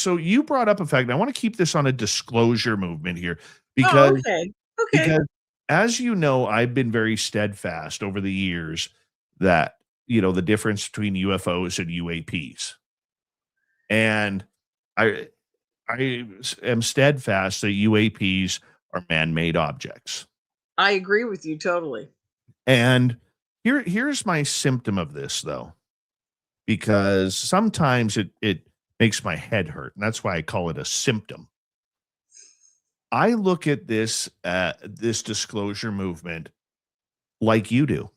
so you brought up a fact, and I want to keep this on a disclosure movement here Oh, because okay. Okay. because as you know, I've been very steadfast over the years that, the difference between UFOs and UAPs. And I am steadfast that UAPs are man-made objects. I agree with you totally. And here's my symptom of this though, because sometimes it makes my head hurt, and that's why I call it a symptom. I look at this disclosure movement like you do,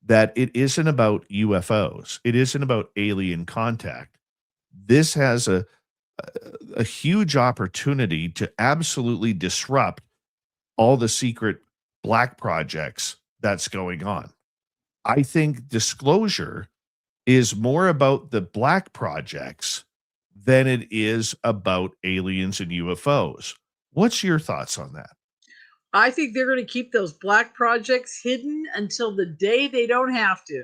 that it isn't about UFOs. It isn't about alien contact. This has a huge opportunity to absolutely disrupt all the secret black projects that's going on. I think disclosure is more about the black projects than it is about aliens and UFOs. What's your thoughts on that? I think they're going to keep those black projects hidden until the day they don't have to.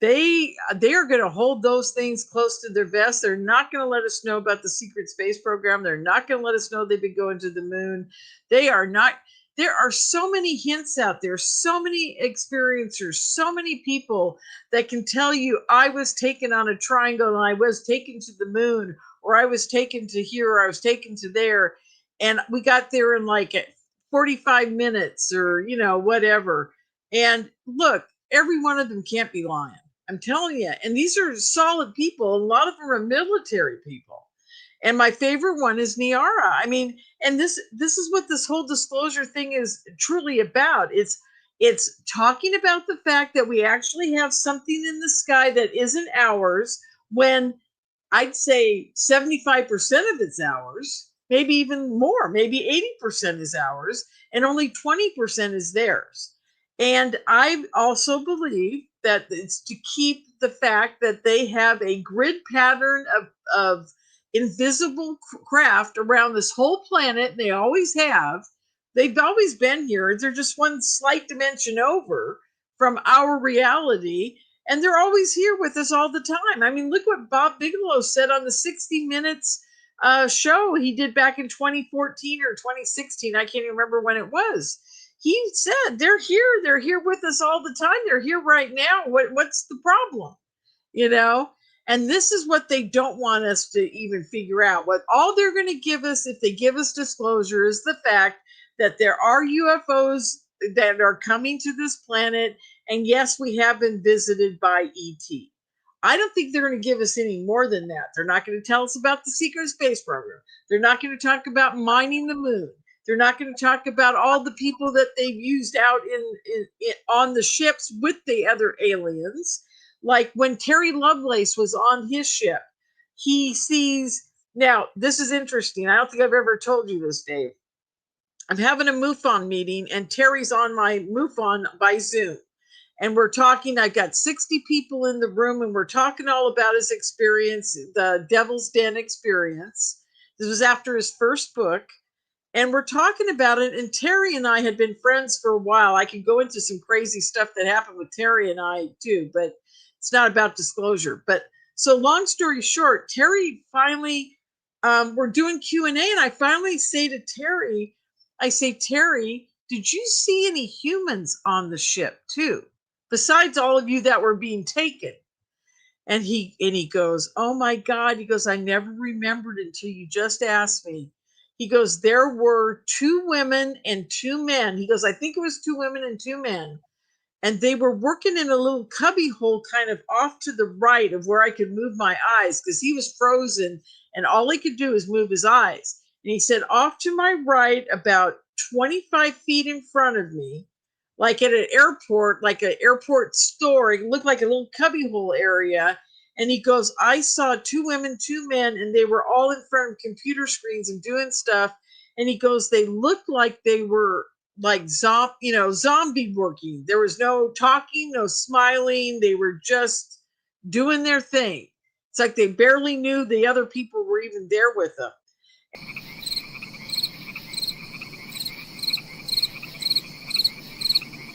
They are going to hold those things close to their vest. They're not going to let us know about the secret space program. They're not going to let us know they've been going to the moon. They are not. There are so many hints out there, so many experiencers, so many people that can tell you I was taken on a triangle and I was taken to the moon, or I was taken to here, or I was taken to there, and we got there in like 45 minutes or whatever. And look, every one of them can't be lying. I'm telling you. And these are solid people. A lot of them are military people. And my favorite one is Niara. I mean, and this is what this whole disclosure thing is truly about. It's talking about the fact that we actually have something in the sky that isn't ours, when I'd say 75% of it's ours, maybe even more, maybe 80% is ours, and only 20% is theirs. And I also believe that it's to keep the fact that they have a grid pattern of invisible craft around this whole planet. They always have. They've always been here. They're just one slight dimension over from our reality. And they're always here with us all the time. I mean, look what Bob Bigelow said on the 60 Minutes show he did back in 2014 or 2016. I can't even remember when it was. He said they're here with us all the time. They're here right now. What's the problem? And this is what they don't want us to even figure out. What all they're going to give us, if they give us disclosure, is the fact that there are UFOs that are coming to this planet, and yes, we have been visited by ET. I don't think they're going to give us any more than that. They're not going to tell us about the secret space program. They're not going to talk about mining the moon. They're not going to talk about all the people that they've used out in on the ships with the other aliens. Like when Terry Lovelace was on his ship, he sees. Now, this is interesting. I don't think I've ever told you this, Dave. I'm having a MUFON meeting, and Terry's on my MUFON by Zoom. And we're talking, I've got 60 people in the room, and we're talking all about his experience, the Devil's Den experience. This was after his first book. And we're talking about it. And Terry and I had been friends for a while. I could go into some crazy stuff that happened with Terry and I too, but it's not about disclosure. But so long story short, Terry finally, we're doing Q&A, and I finally say to Terry, Terry, did you see any humans on the ship too, besides all of you that were being taken? And he goes, oh my God. He goes, I never remembered until you just asked me. He goes, there were 2 women and 2 men. He goes, I think it was 2 women and 2 men. And they were working in a little cubby hole kind of off to the right of where I could move my eyes, because he was frozen and all he could do is move his eyes. And he said, off to my right, about 25 feet in front of me, like at an airport, like an airport store. It looked like a little cubbyhole area. And he goes, I saw 2 women, 2 men, and they were all in front of computer screens and doing stuff. And he goes, they looked like they were like zombie working. There was no talking, no smiling. They were just doing their thing. It's like they barely knew the other people were even there with them.